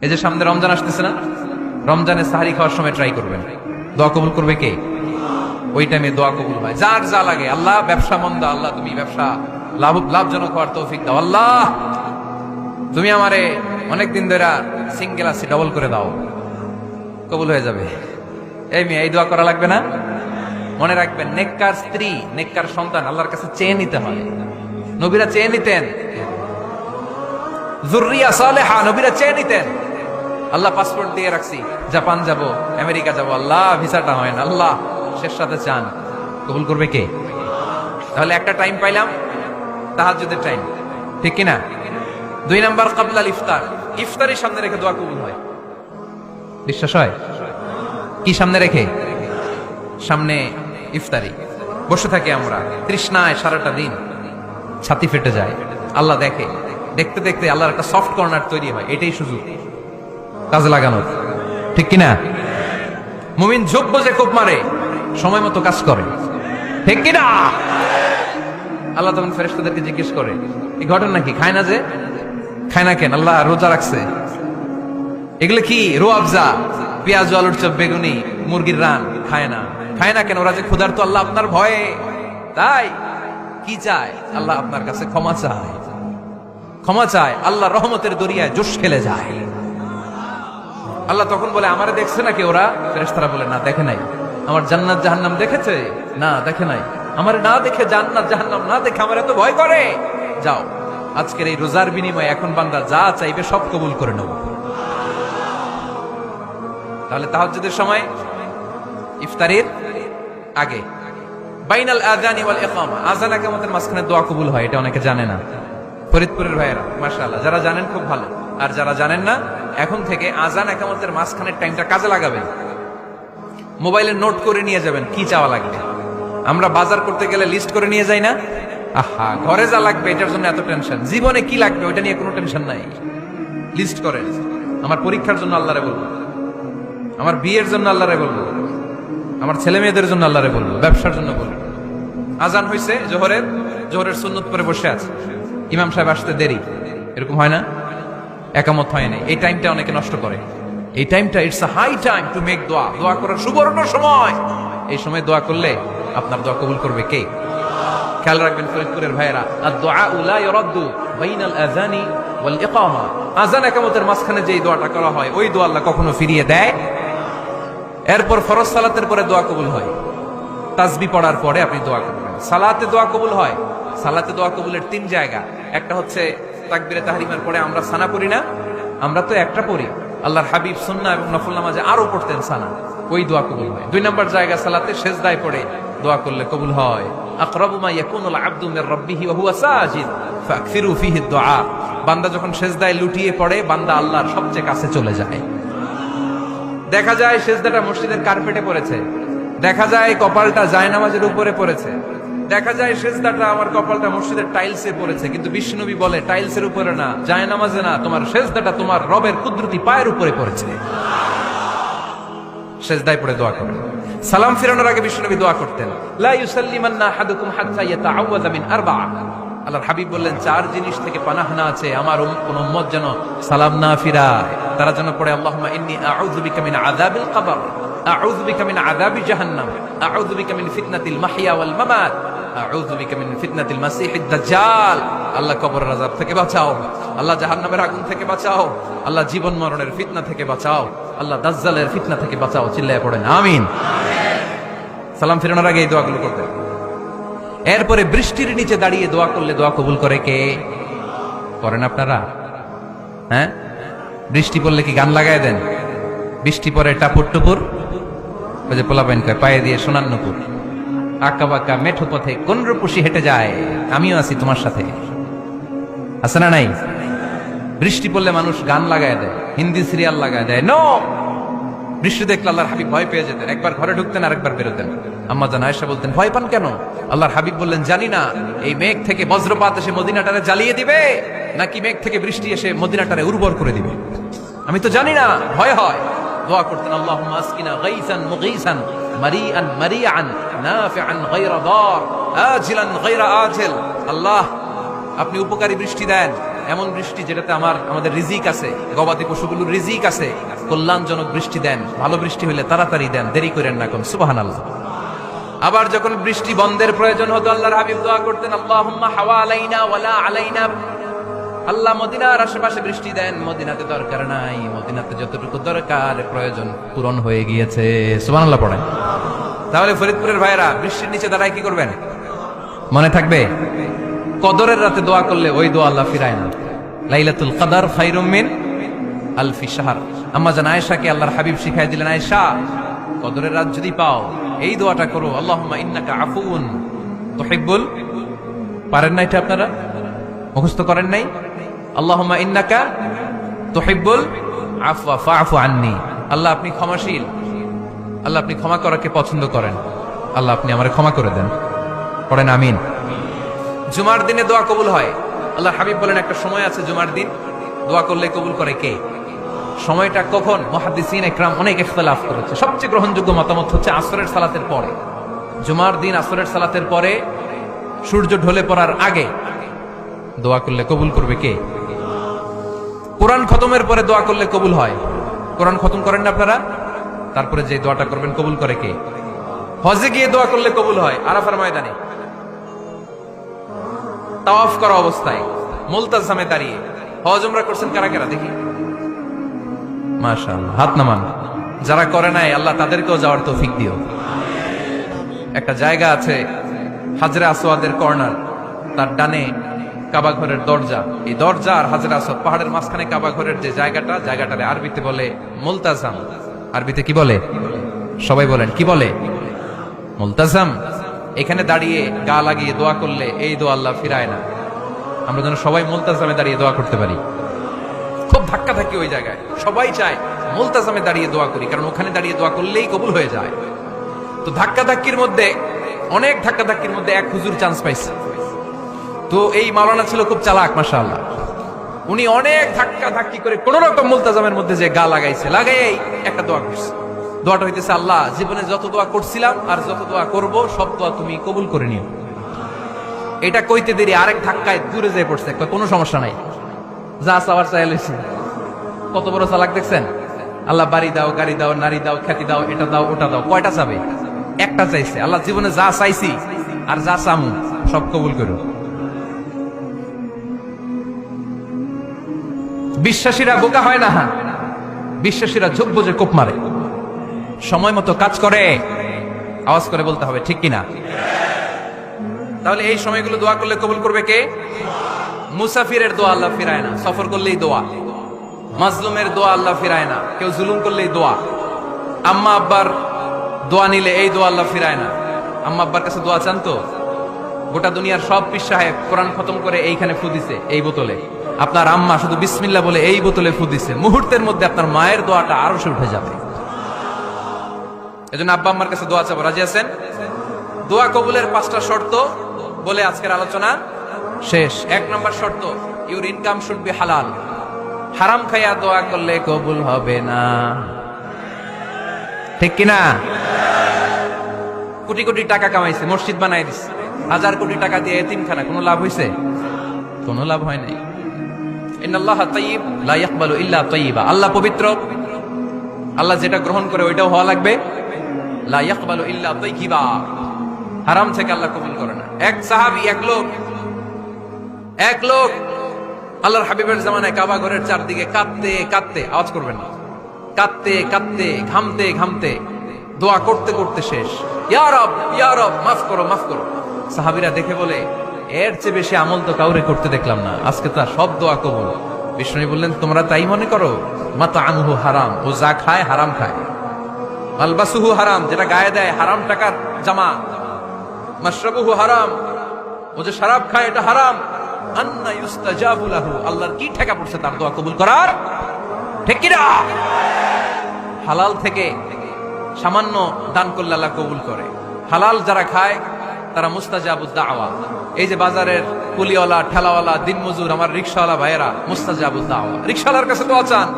এই যে সামনে রমজান আসতেছে না, রমজানে সাহারি খাওয়ার সময় ট্রাই করবেন, দোয়া কবুল করবে কে? ওই টাইমে দোয়া কবুল হয়। যার যা লাগে, আল্লাহ ব্যবসা মন্দা, আল্লাহ তুমি ব্যবসা লাভজনক হওয়ার তৌফিক দাও, আল্লাহ তুমি আমারে অনেকদিন ধরে সিঙ্গেল আছি, ডবল করে দাও, কবুল হয়ে যাবে। এই মেয়ে, এই দোয়া করা লাগবে না? মনে রাখবেন, নেককার স্ত্রী, নেককার সন্তান আল্লাহর কাছে চেয়ে নিতে হয়। নবীরা চেয়ে নিতেন, যুররিয়া সালেহা নবীরা চেয়ে নিতেন। আল্লাহ পাসপোর্ট দিয়ে রাখছি, জাপান যাব, আমেরিকা যাব, আল্লাহ ভিসাটা হয় না, আল্লাহ শেষ সাথে চান, কবুল করবে কে? তাহলে একটা টাইম পাইলাম, তাহাজ্জুদের টাইম, ঠিক কিনা? 2 নাম্বার ক্বাবলাল ইফতার, ইফতারের সামনে রেখে দোয়া কবুল হয়। বিশ্বাস হয়? কি সামনে রেখে? সামনে ইফতারি বসে থাকি আমরা, তৃষ্ণায় সারাটা দিন, ছাতি ফেটে যায়, আল্লাহ দেখে, দেখতে দেখতে আল্লাহর একটা সফট কর্নার তৈরি হয়। এটাই সুযোগ কাজে লাগানোর, ঠিক কিনা? মুমিন ঝোপ বোঝে কোপ মারে, সময় মতো কাজ করে, ঠিক কিনা? আল্লাহ তখন ফেরেশতাদেরকে জিজ্ঞেস করে, এই ঘটনা কি? খায় না যে, খায় না কেন? আল্লাহ রোজা রাখছে। এগুলো কি? রোয়াবজা, পেঁয়াজ, আলুর চপ, বেগুনি, মুরগির রান, খায় না। খায় না কেন? ওরা যে ক্ষুধার্ত, আল্লাহ আপনার ভয়ে। তাই কি চায়? আল্লাহ আপনার কাছে ক্ষমা চায়, ক্ষমা চায়। আল্লাহ রহমতের দরিয়ায় জোশ খেলে যায়। আল্লাহ তখন বলে, আমারে দেখছে নাকি ওরা? ফেরেশতারা বলে, না দেখে নাই। আমার জান্নাত জাহান্নাম দেখেছে? না দেখে নাই। আমার না দেখে, জান্নাত জাহান্নাম না দেখে আমার এত ভয় করে। যাও, আজকের এই রোজার বিনিময়ে এখন বান্দা যা চাইবে সব কবুল করে নেব। তাহলে তাহাজ্জুদের সময়, ইফতারের আগে, বাইনাল আযানি ওয়াল ইকামা, আযান ইকামতের মাঝখানে দোয়া কবুল হয়। এটা অনেকে জানে না। ফরিদপুরের ভাইয়েরা মাশাআল্লাহ, যারা জানেন খুব ভালো, আর যারা জানেন না, এখন থেকে আযান ইকামতের মাঝখানের টাইমটা কাজে লাগাবেন। মোবাইলে নোট করে নিয়ে যাবেন কি চাওয়া লাগবে। আমরা বাজার করতে গেলে লিস্ট করে নিয়ে যাই না? আহা, ঘরে যা লাগবে এটার জন্য এত টেনশন, জীবনে কি লাগবে ওটা নিয়ে কোনো টেনশন নাই। লিস্ট করেন। আমার পরীক্ষার জন্য আল্লাহরে বলবো, আমার বিয়ের জন্য আল্লাহরে বলবো, আমার ছেলে মেয়েদের জন্য আল্লাহরে বলবো, ব্যবসার জন্য বলবো। আজান হয়েছে জোহরের সুন্নত পরে বসে আছে, ইমাম সাহেব আসতে দেরি, এরকম হয় না? একামত হয় না, এই টাইমটা অনেকে নষ্ট করে। এই টাইমটা, it's a high time to make দোয়া, দোয়া করার সুবর্ণ সময়। এই সময় দোয়া করলে আপনার দোয়া কবুল করবে কে? খেয়াল রাখবেন ফরিদপুরের ভাইয়েরা, আদ-দুআউ লা ইউরাদ্দু বাইনাল আযানি ওয়াল ইকামা, আযান ইকামতের মাঝখানে যেই দোয়াটা করা হয় ওই দোয়া আল্লাহ কখনো ফিরিয়ে দেয়। এরপর ফরজ সালাতের পরে দোয়া কবুল হয়, তাসবিহ পড়ার পরে আপনি দোয়া করবেন। সালাতে দোয়া কবুল হয়, সালাতে দোয়া কবুলের 3 জায়গা। একটা হচ্ছে তাকবীরে তাহরিমার পরে আমরা সানা পড়ি না, আমরা তো একটা পড়ি, আল্লাহর হাবিব সুন্নাহ এবং নফল নামাজে আরো পড়তেন সানা, ওই দোয়া কবুল হয়। 2 নম্বর জায়গা, সালাতে সেজদায় পড়ে দোয়া করলে কবুল হয়। আকরাবু মা ইয়াকুনুল আবদু মির রাব্বিহি ওয়া হুয়া সাজিদ ফাকসিরু ফিহি দুআ, বান্দা যখন সেজদায় লুটিয়ে পড়ে, বান্দা আল্লাহর সবচেয়ে কাছে চলে যায়। দেখা যায় সেজদাটা মসজিদের কার্পেটে পড়েছে, দেখা যায় কপালটা জায়নামাজের উপরে পড়েছে, দেখা যায় সেজদাটা, আমার কপালটা মসজিদের টাইলসে পড়েছে, কিন্তু বিশ্বনবী বলে টাইলসের উপরে না, জায়নামাজে না, তোমার সেজদাটা তোমার রবের কুদরতি পায়ের উপরে পড়েছে। সেজদায় পড়ে দোয়া করেন। সালাম ফিরানোর আগে বিশ্বনবী দোয়া করতেন, লা ইউসাল্লিমান্না আহাদুকুম হাত্তা ইয়াতাআওয়াযা মিন আরবা'a, আল্লাহর হাবিব বললেন 4 জিনিস থেকে পানাহ না আছে আমার কোন উম্মত যেন সালাম না ফিরায়। তারা যেন পড়ে, আল্লাহুম্মা ইন্নী আউযু বিকা মিন আযাবিল কবর, আউযু বিকা মিন আযাবি জাহান্নাম, আউযু বিকা মিন ফিতনাতিল মাহইয়া ওয়াল মামাত, আউযু বিকা মিন ফিতনাতিল মাসিহিদ দাজ্জাল। আল্লাহ কবরের আযাব থেকে বাঁচাও, আল্লাহ জাহান্নামের আগুন থেকে বাঁচাও, আল্লাহ জীবন মরণের ফিতনা থেকে বাঁচাও, আল্লাহ দাজ্জালের ফিতনা থেকে বাঁচাও। চিল্লায়ে পড়েন আমিন। সালাম ফিরানোর আগে এই দোয়াগুলো করতে। এরপরে বৃষ্টির নিচে দাঁড়িয়ে দোয়া করলে দোয়া কবুল করে কে? করেন আপনারা? হ্যাঁ, বৃষ্টি পড়লে কি গান লাগায় দেন? বৃষ্টি পরে টাপুর টুপুর, ওই যে পোলাপাইন কয়, পায়ে দিয়ে সোনার নুপুর, আঁকা বাঁকা মেঠো পথে কোন রূপসী হেঁটে যায়, আমিও আছি তোমার সাথে, আছে না নাই? বৃষ্টি পড়লে মানুষ গান লাগায় দেয়, হিন্দি সিরিয়াল লাগায় দেয়। নো, বৃষ্টি দেখলে আল্লাহর হাবিব ভয় পেয়ে যেতেন, একবার ঘরে ঢুকতেন আর একবার বেরোতেন। আম্মা জান আয়েশা বলতেন, ভয় পান কেন? আল্লাহর হাবিব বললেন, জানি না এই মেঘ থেকে বজ্রপাত এসে মদিনাটারে জ্বালিয়ে দিবে নাকি মেঘ থেকে বৃষ্টি এসে মদিনাটারে উর্বর করে দিবে, আমি তো জানি না, ভয় হয়। দোয়া করতেন, আল্লাহুম্মা আসকিনা গাইসান মুগীসান মারিআন মারিআন নাফিআন গায়রা দার আজিলান গায়রা আজিল। আল্লাহ, আপনি উপকারী বৃষ্টি দেন, এমন বৃষ্টি যেটাতে আমাদের রিজিক আছে, গবাদি পশুগুলোর রিজিক আছে, কল্যাণজনক বৃষ্টি দেন, ভালো বৃষ্টি হইলে তাড়াতাড়ি দেন, দেরি করেন না কোন। সুবহানাল্লাহ। আবার যখন বৃষ্টি বন্ধের প্রয়োজন হতো আল্লাহর হাবিব দোয়া করতেন, আল্লাহুম্মা হাওয়া আলাইনা ওয়ালা আলাইনা। আল্লাহ মদিনার আশেপাশে বৃষ্টি দেন, মদিনাতে দরকার নাই, মদিনাতে যতটুকু দরকার প্রয়োজন পূরণ হয়ে গিয়েছে। সুবহানাল্লাহ পড়েন। তাহলে ফরিদপুরের ভাইরা বৃষ্টির নিচে দাঁড়ায় কি করবেন মনে থাকবে? কদরের রাতে দোয়া করলে ওই দোয়া আল্লাহ ফিরায় না। লাইলাতুল কদর খায়রুম মিন আলফি শাহর। আম্মা জান আয়েশাকে আল্লাহর হাবিব শিখাই দিলেন, আয়েশা কদরের রাত যদি পাও এই দোয়াটা করো, আল্লাহুম্মা ইন্নাকা আফুউন তুহিব্বুল। পারেন না এটা? আপনারা মুখস্থ করেন নাই? আল্লাহুম্মা ইন্নাকা তুহিব্বুল আফওয়া ফাআফু আন্নি। আল্লাহ আপনি ক্ষমাশীল, আল্লাহ আপনি ক্ষমা করাকে পছন্দ করেন, আল্লাহ আপনি আমারে ক্ষমা করে দেন। পড়েন আমিন। জুমার দিনে দোয়া কবুল হয়। আল্লাহ হাবিব বলেন একটা সময় আছে জুমার দিন দোয়া করলে কবুল করে কে? সময়টা কখন? মুহাদ্দিসিন ইকরাম অনেক ইখতিলাফ করেছে। সবচেয়ে গ্রহণযোগ্য মতামত হচ্ছে আসরের সালাতের পরে। জুমার দিন আসরের সালাতের পরে সূর্য ঢলে পড়ার আগে দোয়া করলে কবুল করবে কে? কোরআন খতমের পরে দোয়া করলে কবুল হয়। কোরআন খতম করেন না আপনারা? তারপরে যে দোয়াটা করবেন কবুল করে কে? হজে গিয়ে দোয়া করলে কবুল হয়। আরাফার ময়দানে তাওয়াফ করা অবস্থায় মুলতাজামে দাঁড়িয়ে। হজ উমরা করছেন কারা কারা দেখি? মাশাআল্লাহ, হাত নামান। যারা করে নাই আল্লাহ তাদেরকেও যাওয়ার তৌফিক দিও। একটা জায়গা আছে হাজরে আসওয়াদের কর্নার, তার ডানে কাবা ঘরের দরজা। এই দরজা আর হাজরে আসওয়াদ পাহাড়ের মাঝখানে কাবা ঘরের যে জায়গাটারে আরবিতে বলে মুলতাজাম। আরবিতে কি বলে? সবাই বলেন কি বলে? মুলতাজাম। এখানে দাঁড়িয়ে গা লাগিয়ে দোয়া করলে এই দোয়া আল্লাহ ফিরায় না। আমরা যেন সবাই মুলতাজামে দাঁড়িয়ে দোয়া করতে পারি। খুব ধাক্কা ধাক্কি ওই জায়গায়, সবাই চায় মুলতাজামে দাঁড়িয়ে দোয়া করি, কারণ ওখানে দাঁড়িয়ে দোয়া করলেই কবুল হয়ে যায়। তো ধাক্কা ধাক্কির মধ্যে, অনেক ধাক্কা ধাক্কির মধ্যে এক হুজুর চান্স পাইছে। তো এই মাওলানা ছিল খুব চালাক, মাশাআল্লাহ। উনি অনেক ধাক্কা ধাক্কি করে কোন রকম মুলতাজামের মধ্যে যে গা লাগাইছে, লাগাই একটা দোয়া করছে। দোয়াটা হইতেছে, আল্লাহ জীবনে যত দোয়া করছিলাম আর যত দোয়া করব সব দোয়া তুমি কবুল করে নিও। এটা কইতে দেরি আরেক ধাক্কায় দূরে যেয়ে পড়ছে। কোনো সমস্যা নাই, যা চাওয়ার চাই লইছি। কত বড় চালাক দেখছেন? আল্লাহ বাড়ি দাও, গাড়ি দাও, নারী দাও, খ্যাতি দাও, এটা দাও, ওটা দাও। কয়টা চাবে? একটা চাইছে। আল্লাহ জীবনে যা চাইছি আর যা চামু সব কবুল করো। বিশ্বাসীরা বোকা হয় না, বিশ্বাসীরা ঝোঁক বুঝে কোপ মারে, সময় মতো কাজ করে। আওয়াজ করে বলতে হবে ঠিক কিনা? তাহলে এই সময়গুলো দোয়া করলে কবুল করবে কে? মুসাফিরের দোয়া আল্লাহ ফিরায় না, সফর করলেই দোয়া। মাজলুমের দোয়া আল্লাহ ফিরায় না, কেউ জুলুম করলেই দোয়া। আম্মা আব্বার দোয়া নিলে এই দোয়া আল্লাহ ফিরায় না। আম্মা আব্বার কাছে দোয়া চান তো? গোটা দুনিয়ার সব পীর সাহেব কোরআন খতম করে এইখানে ফু দিছে এই বোতলে, আপনার আম্মা শুধু বিসমিল্লাহ বলে এই বোতলে ফু দিছে, মুহূর্তের মধ্যে আপনার মায়ের দোয়াটা আরো সে উঠে যাবে। এজন্য আব্বা আম্মার কাছে দোয়া চাবো। রাজি আছেন? দোয়া কবুলের 5টা শর্ত বলে আজকের আলোচনা শেষ। 1 নম্বর শর্ত, ইউর ইনকাম শুড বি হালাল। হারাম খাইয়া দোয়া করলে কবুল হবে না, ঠিক কিনা? কোটি কোটি টাকা কামাইছে, মসজিদ বানাই দিছে, 1000 কোটি টাকা দিয়ে এতিমখানা, কোনো লাভ হইছে? কোনো লাভ হয় নাই। ইন্নাল্লাহা তাইয়্যিব লা ইয়াকবালু ইল্লা তাইয়্যিবা। আল্লাহ পবিত্র, আল্লাহ যেটা গ্রহণ করে ওইটাও হওয়া লাগবে। লা ইয়াকবালু ইল্লা তাইয়্যিবা। হারাম থেকে আল্লাহ কবুল করে না। এক সাহাবী, এক লোক আল্লাহর হাবিবের জামানায় কাবা ঘরের চারদিকে কাঁদতে কাঁদতে, আওয়াজ করবেন না, কাঁদতে কাঁদতে, ঘামতে ঘামতে, দোয়া করতে করতে শেষ। ইয়া রব, ইয়া রব, মাফ করো, মাফ করো। সাহাবীরা দেখে বলে, এর চেয়ে বেশি আমল তো কাউরে করতে দেখলাম না, আজকে তার সব দোয়া কবুল। বিষ্ণু বললেন, তোমরা তাই মনে করো? মাতাআমুহু হারাম, ও যা খায় হারাম খায়। মালবাসুহু হারাম, যেটা গায়ে দেয় হারাম টাকার জামা। মাশরাবুহু হারাম, ও যে শরাব খায় এটা হারাম। আন্না ইউস্তাজাবু লাহু, আল্লাহর কি ঠেকা পড়ছে তার দোয়া কবুল করার? ঠিক কি না? হালাল থেকে সামান্য দান করলে আল্লাহ কবুল করে। হালাল যারা খায় তারা মুস্তাজাবুদ দাওয়া। এই যে বাজারের কুলিওয়ালা, ঠেলাওয়ালা, দিনমজুর, আমার রিকশাওয়ালা ভাইয়েরা, মুস্তাজাবুদ দাওয়া। রিকশাওয়ালার কাছে দোয়া চান,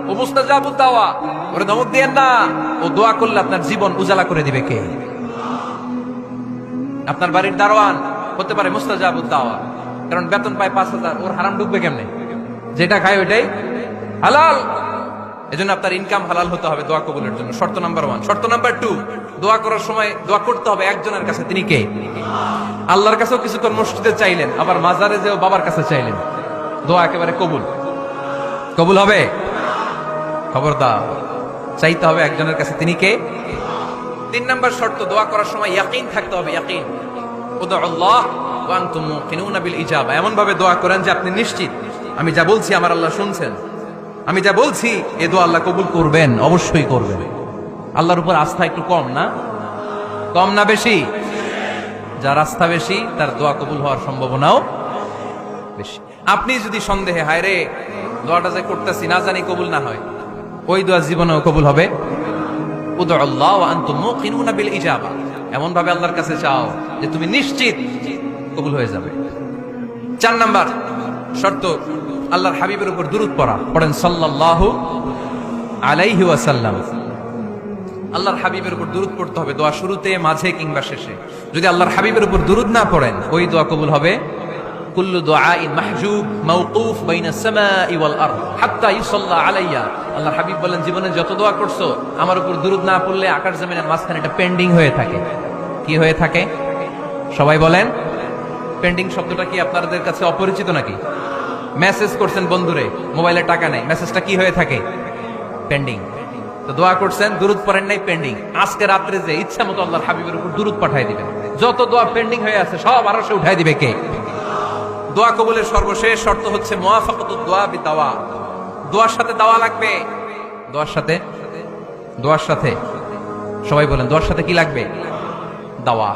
ও মুস্তাজাবুদ দাওয়া। ওরে ধমক দিয়েন না, ও দোয়া করলে আপনার জীবন উজালা করে দিবে কে? আপনার বাড়ির দারোয়ান হতে পারে মুস্তাজাবুদ দাওয়া, কারণ বেতন পায় 5000, ওর হারাম ঢুকবে কেমনে? যেটা খায় ওইটাই হালাল। এজন্য আপনার ইনকাম হালাল হতে হবে দোয়া কবুলের জন্য। শর্ত নাম্বার 1। শর্ত নাম্বার 2, দোয়া করার সময় দোয়া করতে হবে একজনের কাছে, তিনি কে? আল্লাহর কাছেও কিছুক্ষণ মসজিদে চাইলেন, আবার মাজারে যেও বাবার কাছে চাইলেন, দোয়া একেবারে কবুল। কবুল হবে? খবরদার, চাইতে হবে একজনের কাছে, তিনি কে? 3 নাম্বার শর্ত, দোয়া করার সময় ইয়াকিন থাকতে হবে। ইয়াকিন, উদউল্লাহ ওয়া আনতুম মুকিনুনা বিল ইজাবা। এমন ভাবে দোয়া করেন যে আপনি নিশ্চিত আমি যা বলছি আমার আল্লাহ শুনছেন, আমি যা বলছি এ দোয়া আল্লাহ কবুল করবেন, অবশ্যই করবেন। আল্লাহর উপর আস্থা একটু কম না? কম না বেশি? যার আস্থা বেশি তার দোয়া কবুল হওয়ার সম্ভাবনাও বেশি। আপনি যদি সন্দেহে হায় রে দোয়াটা যে করতেছি না জানি কবুল না হয়, ওই দোয়া জীবনেও কবুল হবে। উদউল্লাহ ওয়া আনতুম মুকিনুনা বিল ইজাবা, এমন ভাবে আল্লাহর কাছে চাও যে তুমি নিশ্চিত কবুল হয়ে যাবে। 4 নাম্বার শর্ত, আল্লাহর হাবিবের উপর দুরূদ পড়া। পড়েন সাল্লাল্লাহু আলাইহি ওয়াসাল্লাম। আল্লাহর হাবিবের উপর দুরূদ পড়তে হবে দোয়া শুরুতে, মাঝে কিংবা শেষে। যদি আল্লাহর হাবিবের উপর দুরূদ না পড়েন ওই দোয়া কবুল হবে কুল্লু দুআইন মাহজুব মাওকুফ বাইনা সামাই ওয়াল আরদ হাত্তা ইউসাল্লা আলাইয়া। আল্লাহর হাবিব বলেন জীবনে যত দোয়া করছো আমার উপর দুরূদ না পড়লে আকাশ জমিনের মাঝখানে এটা পেন্ডিং হয়ে থাকে। কি হয়ে থাকে? সবাই বলেন। পেন্ডিং শব্দটা কি আপনাদের কাছে অপরিচিত নাকি? মেসেজ করছেন বন্ধুরে, মোবাইলে টাকা নেই, মেসেজটা কি হয়ে থাকে? পেন্ডিং। তো দোয়া করছেন, দুরূদ পড়েন নাই, পেন্ডিং। আজকে রাত্রে যে ইচ্ছা মতো আল্লাহর হাবিবের উপর দুরূদ পাঠিয়ে দিবেন, যত দোয়া পেন্ডিং হয়ে আছে সব আরশে উঠাই দিবে কে? দোয়া কবুলের সর্বশেষ শর্ত হচ্ছে মুওয়াফাকাতুদ দোয়া বিদাওয়া। দোয়ার সাথে দাওয়া লাগবে। দোয়ার সাথে সবাই বলেন, দোয়ার সাথে কি লাগবে? দাওয়া।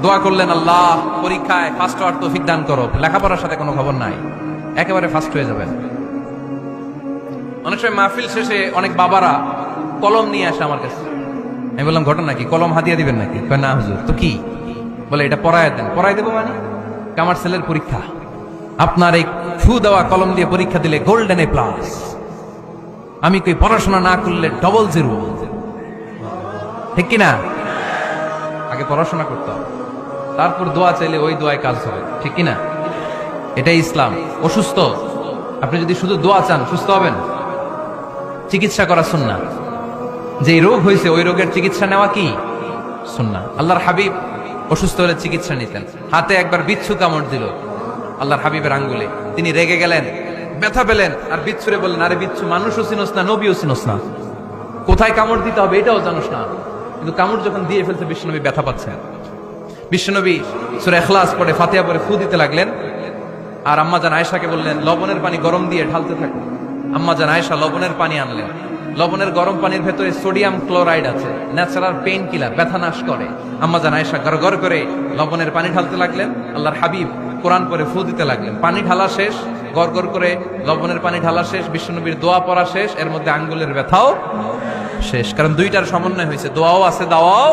দোয়া করলেন আল্লাহ পরীক্ষায় ফার্স্ট হওয়ার তৌফিক দান করো, লেখাপড়ার সাথে কোনো খবর নাই, একেবারে ফার্স্ট হয়ে যাবেন। অনেক সময় মাহফিল শেষে অনেক বাবারা কলম নিয়ে আসে আমার কাছে। আমি বললাম ঘটনা কি, কলম হাদিয়া দিবেন নাকি? না হুজুর। তো কি? বলে এটা পড়ায় দেন। পড়ায় দেবো মানে? আমার ছেলের পরীক্ষা, আপনার এই ফু দেওয়া কলম দিয়ে পরীক্ষা দিলে গোল্ডেন এ প্লাস, আমি কই পড়াশোনা না করলে ডবল জিরো। ঠিক কিনা? আগে পড়াশোনা করতে হবে, তারপর দোয়া চাইলে ওই দোয়ায় কাজ হবে। ঠিক কিনা? এটাই ইসলাম। অসুস্থ আপনি যদি শুধু দোয়া চান সুস্থ হবেন? চিকিৎসা করা সুন্নাহ। যে রোগ হয়েছে ওই রোগের চিকিৎসা নেওয়া কি সুন্নাহ। আল্লাহর হাবিব অসুস্থ হলে চিকিৎসা নিতেন। হাতে একবার বিচ্ছু কামড় দিল আল্লাহর হাবিবের আঙ্গুলে, তিনি রেগে গেলেন, ব্যথা পেলেন, আর বিচ্ছুরে বললেন আরে বিচ্ছু, মানুষও চিনোস না, নবীও চিনোস না, কোথায় কামড় দিতে হবে এটাও জানোস না। কিন্তু কামড় যখন দিয়ে ফেলতে বিশ্বনবী ব্যথা পাচ্ছেন। বিশ্বনবী সূরা ইখলাস পড়ে ফাতিহা পড়ে ফু দিতে লাগলেন, আর আম্মাজান আয়েশাকে বললেন লবণের পানি গরম দিয়ে ঢালতে থাকো। আম্মাজান আয়েশা লবণের পানি আনলেন। লবণের গরম পানির ভেতরে সোডিয়াম ক্লোরাইড আছে, ন্যাচারাল পেইন কিলার, ব্যথা নাশ করে। আম্মাজান আয়েশা গড়গড় করে লবণের পানি ঢালতে লাগলেন। আল্লাহর হাবিব কোরআন পড়ে ফু দিতে লাগলেন। পানি ঢালা শেষ, গড়গড় করে লবণের পানি ঢালা শেষ, বিশ্বনবীর দোয়া পড়া শেষ, এর মধ্যে আঙ্গুলের ব্যথাও শেষ। কারণ দুইটার সমন্বয় হয়েছে, দোয়াও আছে দাওয়াও